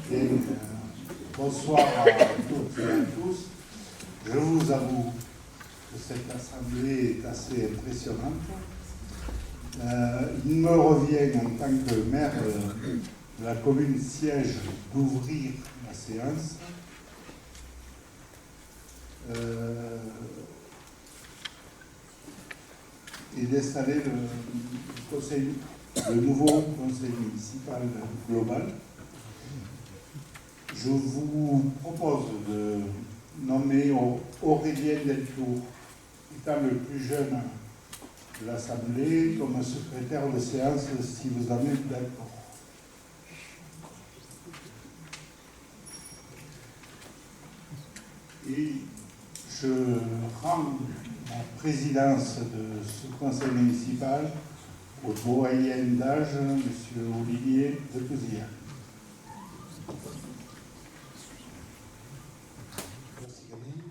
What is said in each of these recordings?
Bien, bonsoir à toutes et à tous. Je vous avoue que cette assemblée est assez impressionnante. Il me revient en tant que maire de la commune siège d'ouvrir la séance. Et d'installer le nouveau conseil municipal global. Je vous propose de nommer Aurélien Deltour, étant le plus jeune de l'Assemblée, comme secrétaire de séance, si vous en êtes d'accord. Et je rends la présidence de ce conseil municipal au doyen d'âge, M. Olivier de Pouzillac. Merci Camille.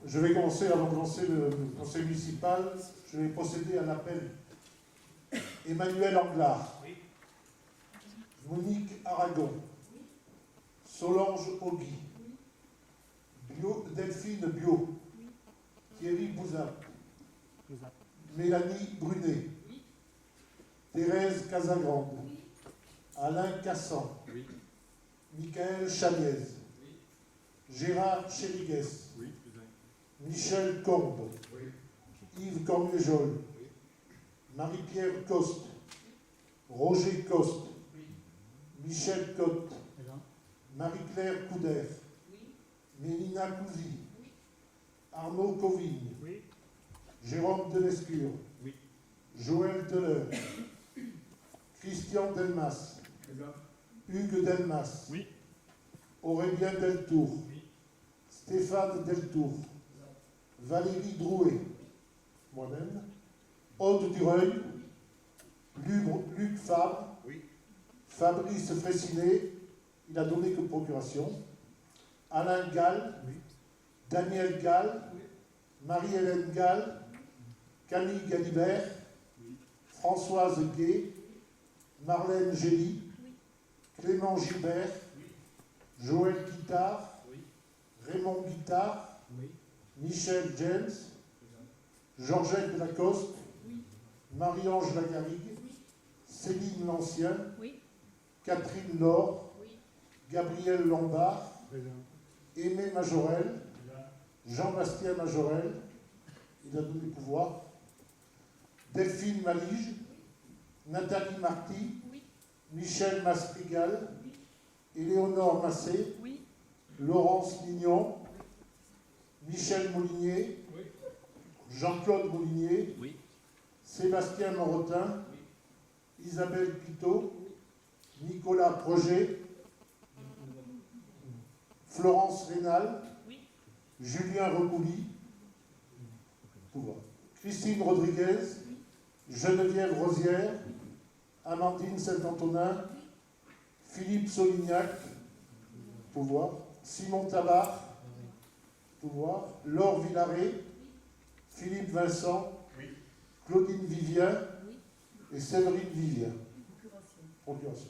Je vais commencer, avant de lancer le conseil municipal, je vais procéder à l'appel. Emmanuel Anglard, oui. Monique Aragon, oui. Solange Ogui, oui. Delphine Bio, oui. Thierry Bouzat, Mélanie Brunet, oui. Thérèse Casagrande, oui. Alain Cassan, oui. Michael Chamiez, oui. Gérard Chérigues, oui. Michel Combe, oui. Yves Cormier-Jol, oui. Marie-Pierre Coste, Roger Coste, oui. Michel Cotte, Marie-Claire Couder, oui. Mélina Cousy, oui. Arnaud Covigne, oui. Jérôme Delescure, oui. Joël Deleur, Christian Delmas, Hugues Delmas, oui. Aurélien Deltour, oui. Stéphane Deltour, Valérie Drouet, moi-même, Aude Dureuil, Luc Fabre, oui. Fabrice Fressinet, il a donné que procuration, Alain Gall, oui. Daniel Gall, oui. Marie-Hélène Gall, Camille Galibert, oui. Françoise Gay, Marlène Gély, oui. Clément Gilbert, oui. Joël Guittard, oui. Raymond Guittard, oui. Michel James, Georgette Lacoste, oui. Marie-Ange Lagarrigue, oui. Céline Lancien, oui. Catherine Laure, oui. Gabriel Lombard, Aimé Majorel, Jean-Bastien Majorel, il a donné pouvoir, Delphine Malige, Nathalie Marty, oui. Michel Mastrigal, oui. Éléonore Massé, oui. Laurence Mignon, oui. Michel Molinier, oui. Jean-Claude Molinier, oui. Sébastien Morotin, oui. Isabelle Pitot, oui. Nicolas Projet, Florence Rénal, oui. Julien Recouli, Christine Rodriguez, oui. Geneviève Rosière, oui. Amandine Saint-Antonin, oui. Philippe Solignac, pouvoir, Simon Tabar, pouvoir, Laure Villaret, oui. Philippe Vincent, oui. Claudine Vivien, oui. Et Séverine Vivien. Procuration.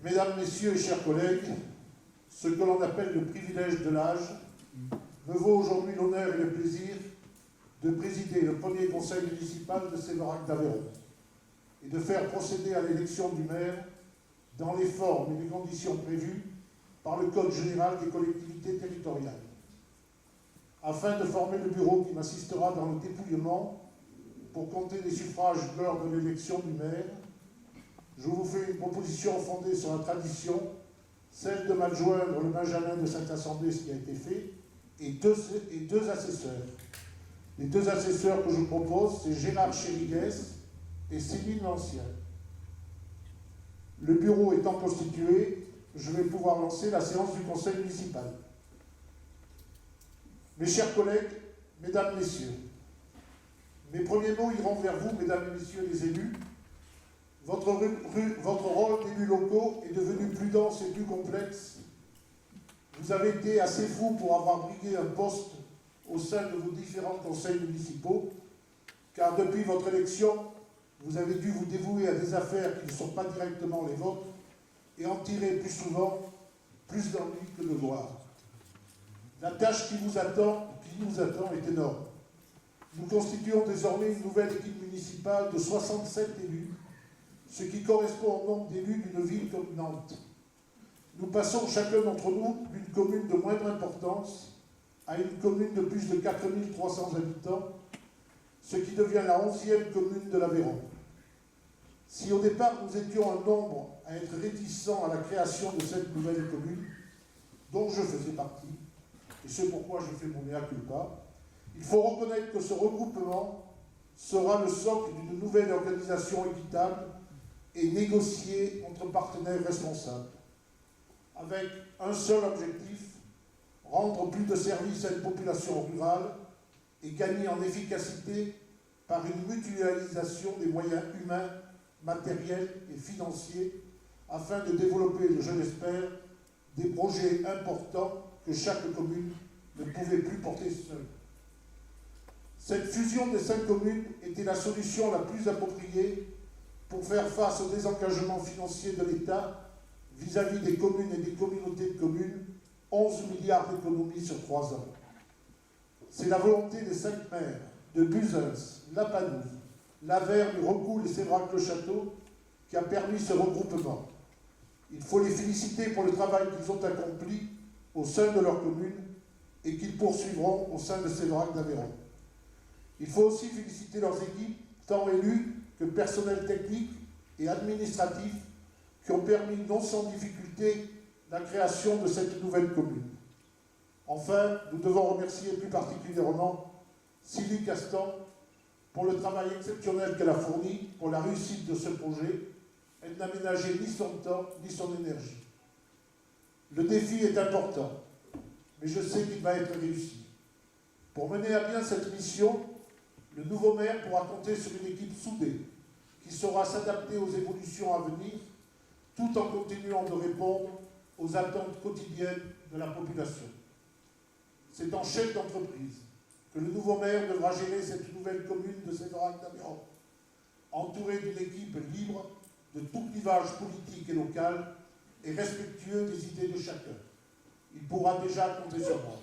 Mesdames, Messieurs et chers collègues, ce que l'on appelle le privilège de l'âge me vaut aujourd'hui l'honneur et le plaisir de présider le premier conseil municipal de Séverac d'Aveyron et de faire procéder à l'élection du maire dans les formes et les conditions prévues par le Code général des collectivités territoriales. Afin de former le bureau qui m'assistera dans le dépouillement pour compter les suffrages lors de l'élection du maire, je vous fais une proposition fondée sur la tradition, celle de m'adjoindre le Benjamin de cette assemblée, ce qui a été fait, et deux assesseurs. Les deux assesseurs que je vous propose, c'est Gérard Chérigues et Céline Lancien. Le bureau étant constitué, je vais pouvoir lancer la séance du conseil municipal. Mes chers collègues, mesdames, messieurs, mes premiers mots iront vers vous, mesdames et messieurs les élus. Votre rôle d'élus locaux est devenu plus dense et plus complexe. Vous avez été assez fous pour avoir brigué un poste au sein de vos différents conseils municipaux, car depuis votre élection, vous avez dû vous dévouer à des affaires qui ne sont pas directement les vôtres et en tirer plus souvent plus d'ennuis que de gloire. La tâche qui nous attend est énorme. Nous constituons désormais une nouvelle équipe municipale de 67 élus, ce qui correspond au nombre d'élus d'une ville comme Nantes. Nous passons chacun d'entre nous d'une commune de moindre importance à une commune de plus de 4300 habitants, ce qui devient la 11e commune de l'Aveyron. Si au départ nous étions un nombre à être réticents à la création de cette nouvelle commune, dont je faisais partie, et c'est pourquoi je fais mon mea culpa, il faut reconnaître que ce regroupement sera le socle d'une nouvelle organisation équitable et négociée entre partenaires responsables, avec un seul objectif, rendre plus de services à une population rurale et gagner en efficacité par une mutualisation des moyens humains, matériels et financiers afin de développer, je l'espère, des projets importants que chaque commune ne pouvait plus porter seule. Cette fusion des 5 communes était la solution la plus appropriée pour faire face au désengagement financier de l'État vis-à-vis des communes et des communautés de communes, 11 milliards d'économies sur 3 ans. C'est la volonté des 5 maires de Buzens, La Panouse, Laverne, Recoul et Sévrac-le-Château qui a permis ce regroupement. Il faut les féliciter pour le travail qu'ils ont accompli au sein de leur commune et qu'ils poursuivront au sein de Sévrac d'Aveyron. Il faut aussi féliciter leurs équipes, tant élus que personnel technique et administratif, qui ont permis non sans difficulté la création de cette nouvelle commune. Enfin, nous devons remercier plus particulièrement Sylvie Castan pour le travail exceptionnel qu'elle a fourni pour la réussite de ce projet. Elle n'a ménagé ni son temps ni son énergie. Le défi est important, mais je sais qu'il va être réussi. Pour mener à bien cette mission, le nouveau maire pourra compter sur une équipe soudée qui saura s'adapter aux évolutions à venir tout en continuant de répondre aux attentes quotidiennes de la population. C'est en chef d'entreprise que le nouveau maire devra gérer cette nouvelle commune de Séverac d'Aveyron, entouré d'une équipe libre de tout clivage politique et local et respectueux des idées de chacun. Il pourra déjà compter sur moi.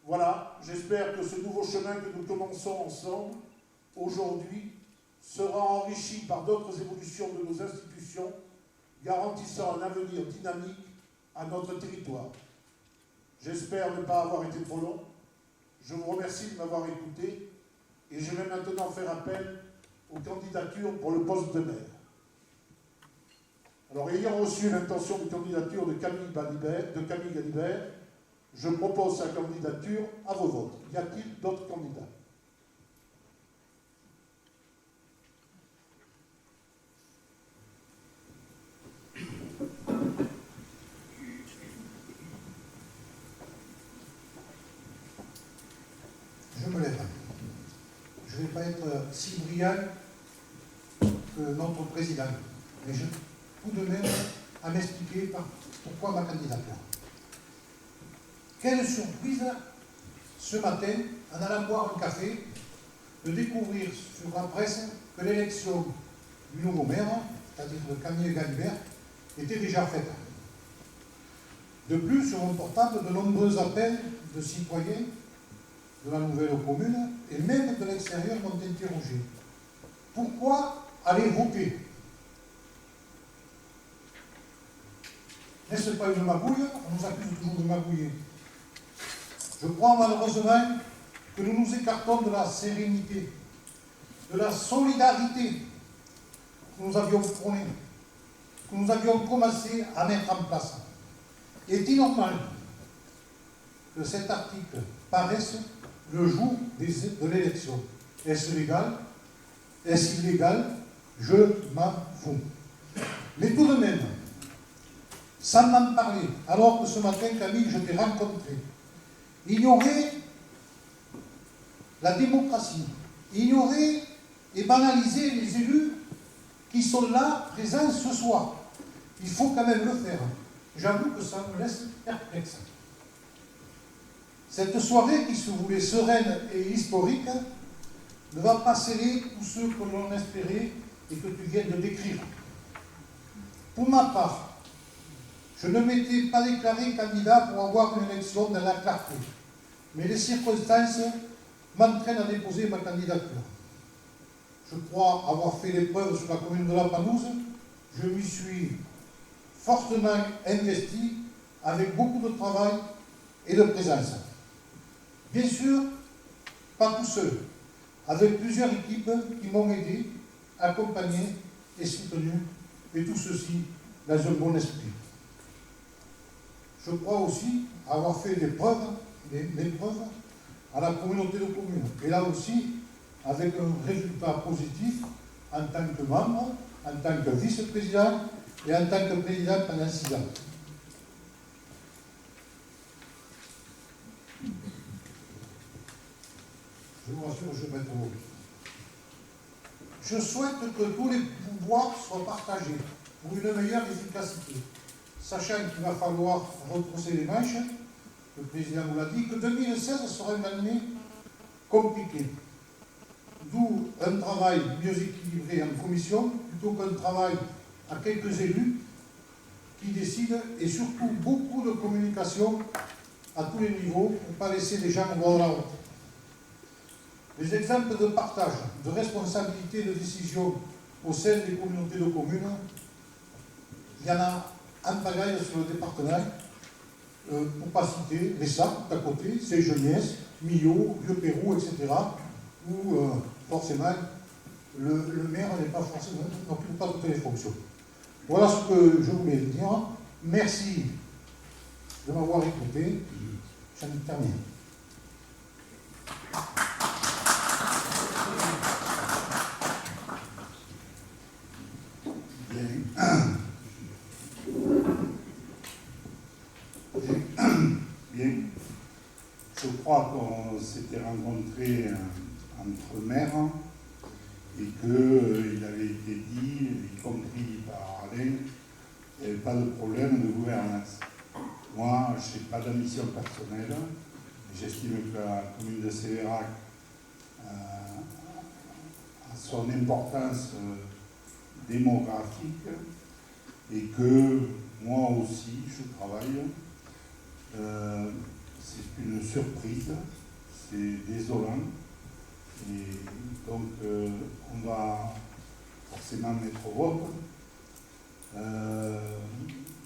Voilà, j'espère que ce nouveau chemin que nous commençons ensemble aujourd'hui sera enrichi par d'autres évolutions de nos institutions, garantissant un avenir dynamique à notre territoire. J'espère ne pas avoir été trop long. Je vous remercie de m'avoir écouté et je vais maintenant faire appel aux candidatures pour le poste de maire. Alors, ayant reçu l'intention de candidature de Camille Galibert, je propose sa candidature à vos votes. Y a-t-il d'autres candidats? Je me lève. Je ne vais pas être si brillant que notre président, mais je tout de même à m'expliquer pourquoi ma candidature. Quelle surprise ce matin, en allant boire un café, de découvrir sur la presse que l'élection du nouveau maire, c'est-à-dire de Camille Galibert, était déjà faite. De plus, sur mon portable, de nombreux appels de citoyens de la nouvelle commune et même de l'extérieur m'ont interrogé. Pourquoi aller voter? N'est-ce pas une magouille? On nous accuse toujours de magouiller. Je crois malheureusement que nous nous écartons de la sérénité, de la solidarité que nous avions prônée, que nous avions commencé à mettre en place. Est-il normal que cet article paraisse le jour de l'élection? Est-ce légal? Est-ce illégal? Je m'en fous. Mais tout de même, sans m'en parler, alors que ce matin, Camille, je t'ai rencontré, ignorer la démocratie, ignorer et banaliser les élus qui sont là, présents ce soir. Il faut quand même le faire. J'avoue que ça me laisse perplexe. Cette soirée qui se voulait sereine et historique ne va pas sceller tous ceux que l'on espérait et que tu viens de décrire. Pour ma part, je ne m'étais pas déclaré candidat pour avoir une élection dans la clarté, mais les circonstances m'entraînent à déposer ma candidature. Je crois avoir fait les preuves sur la commune de La Panouse. Je m'y suis fortement investi avec beaucoup de travail et de présence. Bien sûr, pas tout seul, avec plusieurs équipes qui m'ont aidé, accompagné et soutenu, et tout ceci dans un bon esprit. Je crois aussi avoir fait mes preuves à la communauté de communes, et là aussi avec un résultat positif en tant que membre, en tant que vice-président et en tant que président pendant 6 ans. Je vous rassure, je vais mettre au mot. Je souhaite que tous les pouvoirs soient partagés pour une meilleure efficacité, sachant qu'il va falloir retrousser les manches, le président vous l'a dit, que 2016 sera une année compliquée. D'où un travail mieux équilibré en commission, plutôt qu'un travail à quelques élus qui décident, et surtout beaucoup de communication à tous les niveaux pour ne pas laisser les gens au bord de la route. Les exemples de partage, de responsabilité et de décision au sein des communautés de communes, il y en a en pagaille sur le département, pour ne pas citer les Sarthes d'à côté, Saint-Geniès, Millau, Vieux-Pérou, etc., où forcément le maire n'est pas forcément, n'occupe pas toutes les fonctions. Voilà ce que je voulais dire. Merci de m'avoir écouté. J'en ai terminé. Bien. Je crois qu'on s'était rencontrés entre maires et qu'il avait été dit, y compris par Alain, qu'il n'y avait pas de problème de gouvernance. Moi, je n'ai pas d'ambition personnelle. J'estime que la commune de Sévérac a son importance démographique et que moi aussi, je travaille. C'est une surprise, c'est désolant. Et donc, on va forcément mettre au vote.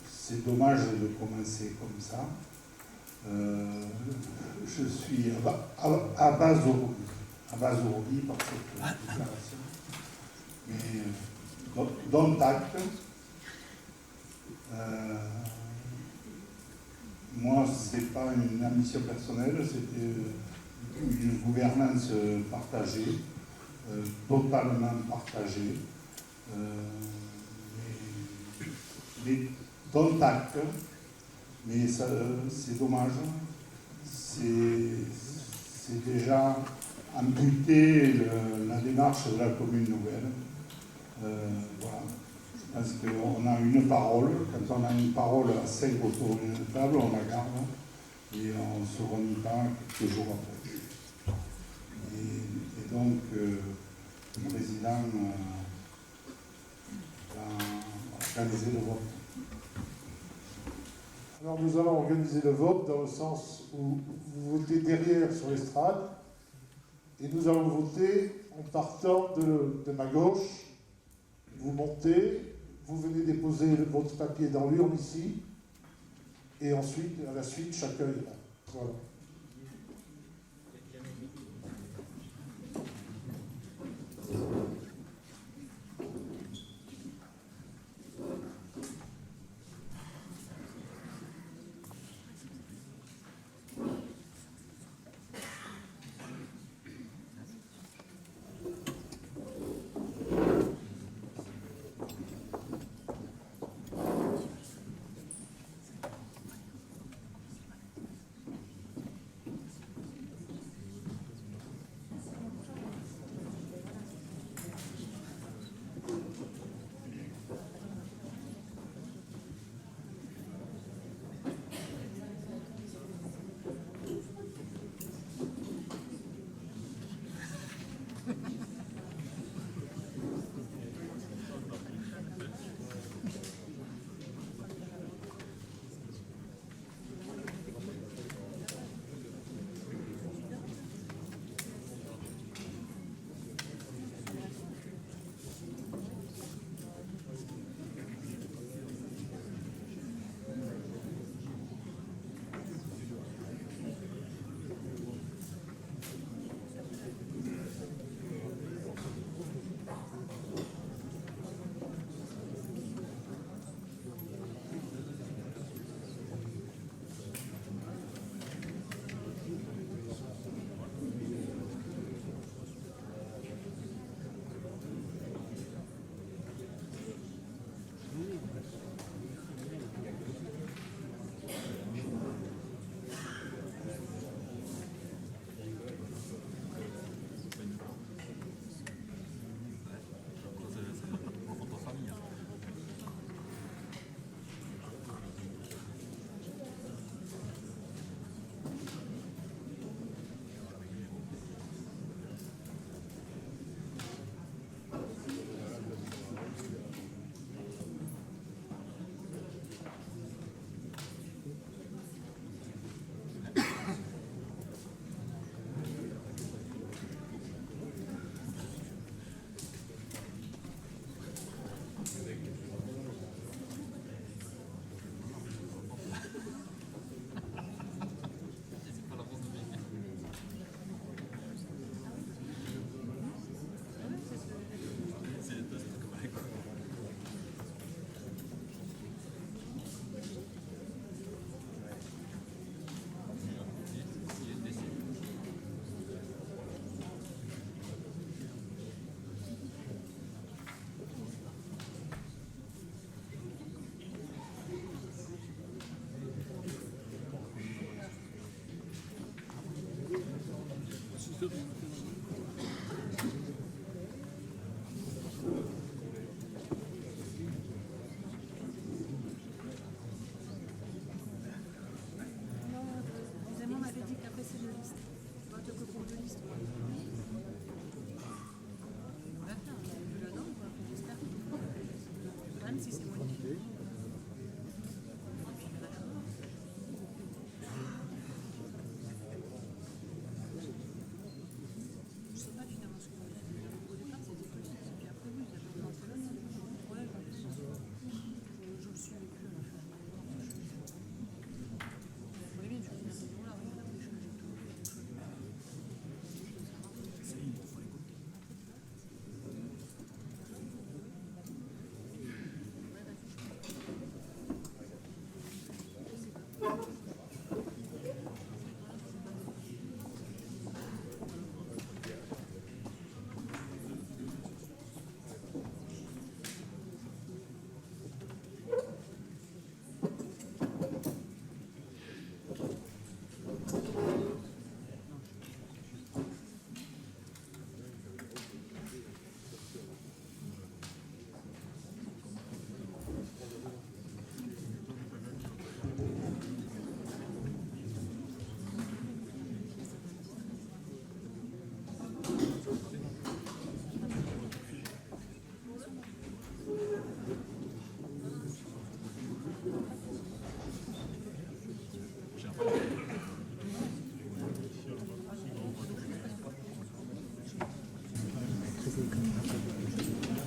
C'est dommage de commencer comme ça. Je suis à base aujourd'hui par cette déclaration. Mais dont acte. Moi, ce n'est pas une ambition personnelle, c'était une gouvernance partagée, totalement partagée. Mais dont acte, mais c'est dommage, c'est déjà amputer la démarche de la commune nouvelle. Voilà. Je pense qu'on a une parole, quand on a une parole à 5 autour d'une table, on la garde et on ne se renie pas quelques jours après. Et donc, le président va organiser le vote. Alors nous allons organiser le vote dans le sens où vous votez derrière sur l'estrade et nous allons voter en partant de ma gauche. Vous montez, vous venez déposer votre papier dans l'urne ici et ensuite, à la suite, chacun est là. Voilà.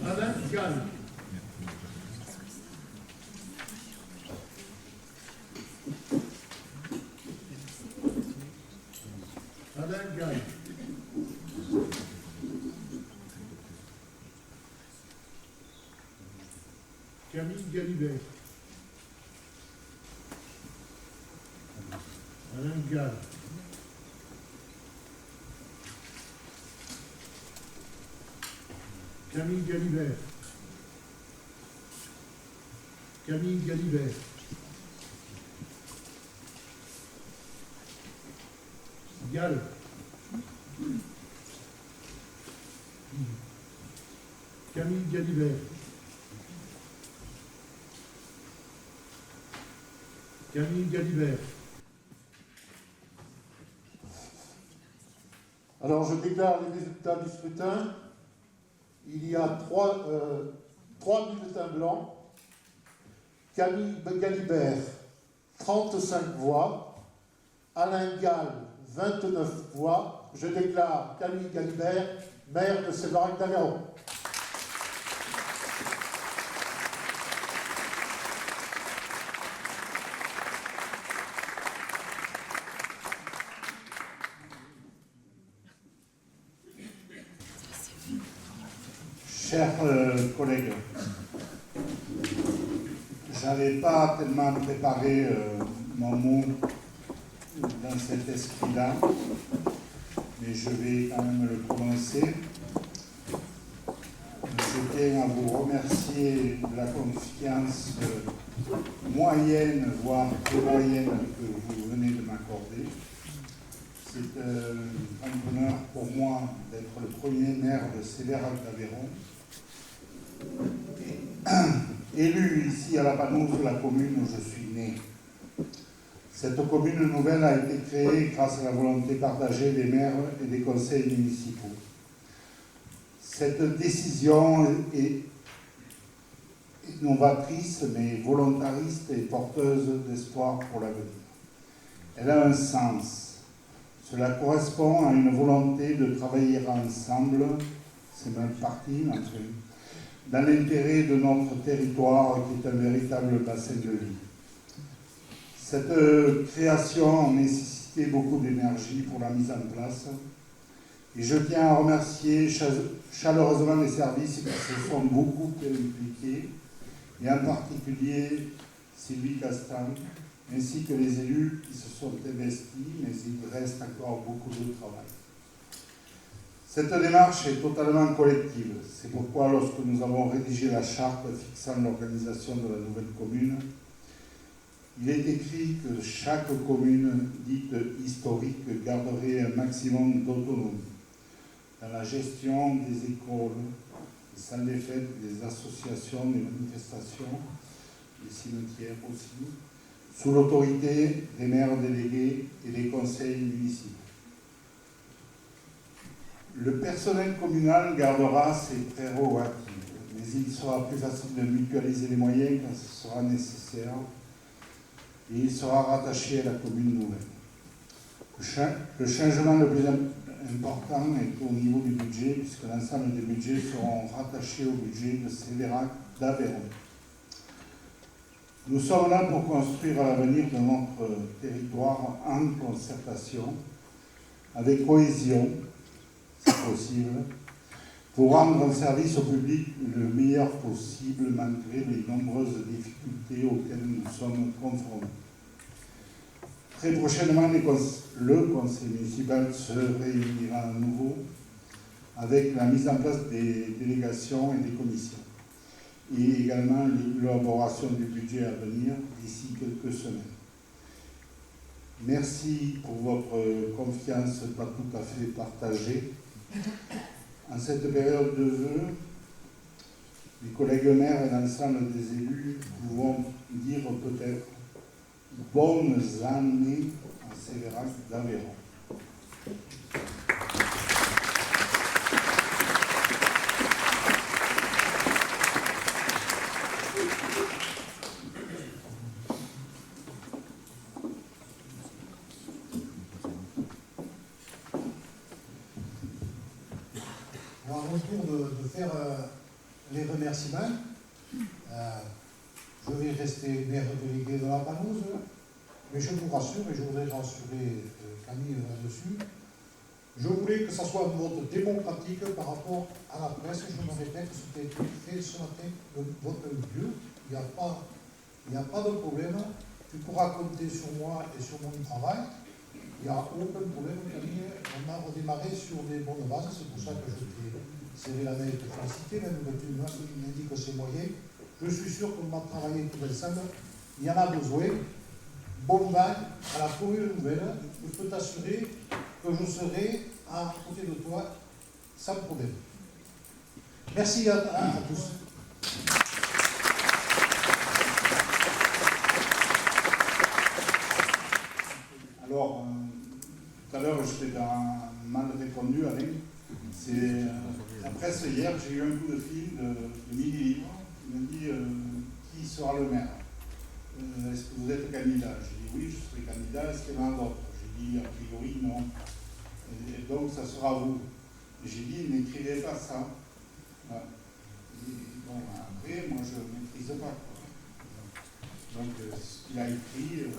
Alain Gall. Alain Gall. Camille Galibert. Alain Gall. Camille Galibert. Camille Galibert. Gall. Camille Galibert. Camille Galibert. Alors, je déclare les résultats du scrutin. Il y a trois bulletins blancs. Camille Galibert, 35 voix. Alain Gall, 29 voix. Je déclare Camille Galibert maire de Séverac-d'Agaron. Chers collègues, je n'avais pas tellement préparé mon mot dans cet esprit-là, mais je vais quand même le prononcer. Je tiens à vous remercier de la confiance moyenne, voire peu moyenne, que vous venez de m'accorder. C'est un honneur pour moi d'être le premier maire de Séverac-d'Aveyron. Élu ici à la Panouse, la commune où je suis né. Cette commune nouvelle a été créée grâce à la volonté partagée des maires et des conseils municipaux. Cette décision est novatrice, mais volontariste et porteuse d'espoir pour l'avenir. Elle a un sens. Cela correspond à une volonté de travailler ensemble, c'est mal parti, enfin, dans l'intérêt de notre territoire qui est un véritable bassin de vie. Cette création a nécessité beaucoup d'énergie pour la mise en place et je tiens à remercier chaleureusement les services qui se sont beaucoup impliqués et en particulier Sylvie Castan ainsi que les élus qui se sont investis, mais il reste encore beaucoup de travail. Cette démarche est totalement collective. C'est pourquoi, lorsque nous avons rédigé la charte fixant l'organisation de la nouvelle commune, il est écrit que chaque commune dite historique garderait un maximum d'autonomie dans la gestion des écoles, des salles des fêtes, des associations, des manifestations, des cimetières aussi, sous l'autorité des maires délégués et des conseils municipaux. Le personnel communal gardera ses prérogatives, mais il sera plus facile de mutualiser les moyens quand ce sera nécessaire et il sera rattaché à la commune nouvelle. Le changement le plus important est au niveau du budget, puisque l'ensemble des budgets seront rattachés au budget de Sévérac d'Aveyron. Nous sommes là pour construire l'avenir de notre territoire en concertation, avec cohésion, si possible, pour rendre un service au public le meilleur possible malgré les nombreuses difficultés auxquelles nous sommes confrontés. Très prochainement, le conseil municipal se réunira à nouveau avec la mise en place des délégations et des commissions, et également l'élaboration du budget à venir d'ici quelques semaines. Merci pour votre confiance pas tout à fait partagée. En cette période de vœux, les collègues maires et l'ensemble des élus pouvons dire peut-être bonnes années à Sévérac d'Aveyron. À mon tour de faire les remerciements. Je vais rester maire délégué de la Panouse, mais je vous rassure, et je voudrais rassurer Camille là-dessus, je voulais que ça soit un vote démocratique par rapport à la presse. Je me répète, c'était fait ce matin, le vote a eu lieu, il n'y a pas de problème, tu pourras compter sur moi et sur mon travail. Il n'y a aucun problème, Camille. On a redémarré sur des bonnes bases. C'est pour ça que je t'ai serré la main et te félicité, même que tu m'indiques ses moyens. Je suis sûr qu'on va travailler tout ensemble. Il y en a besoin. Bon vent à la commune nouvelle. Je peux t'assurer que je serai à côté de toi sans problème. Merci à tous. Alors, tout à l'heure, je t'ai mal répondu, Alain. C'est la presse hier, j'ai eu un coup de fil de Midi Libre qui m'a dit qui sera le maire. Est-ce que vous êtes candidat? J'ai dit oui, je serai candidat. Est-ce qu'il y en a d'autres? J'ai dit a priori non. Et donc, ça sera vous. Et j'ai dit n'écrivez pas ça. Voilà. Et bon, après, moi, je ne maîtrise pas. Donc, ce qu'il a écrit.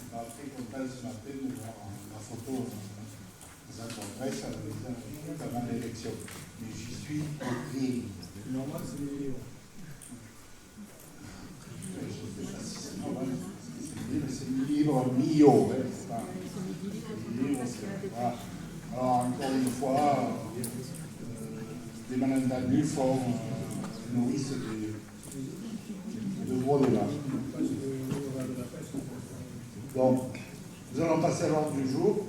Je m'a très content ce matin de voir la photo dans un congrès avant l'élection. Mais j'y suis pris. Normal, c'est les livres. Je ne sais pas si c'est normal, mais c'est libre Mio. Voilà. Alors, encore une fois, les malentendus nourrissent de gros débats. Donc, nous allons passer à l'ordre du jour.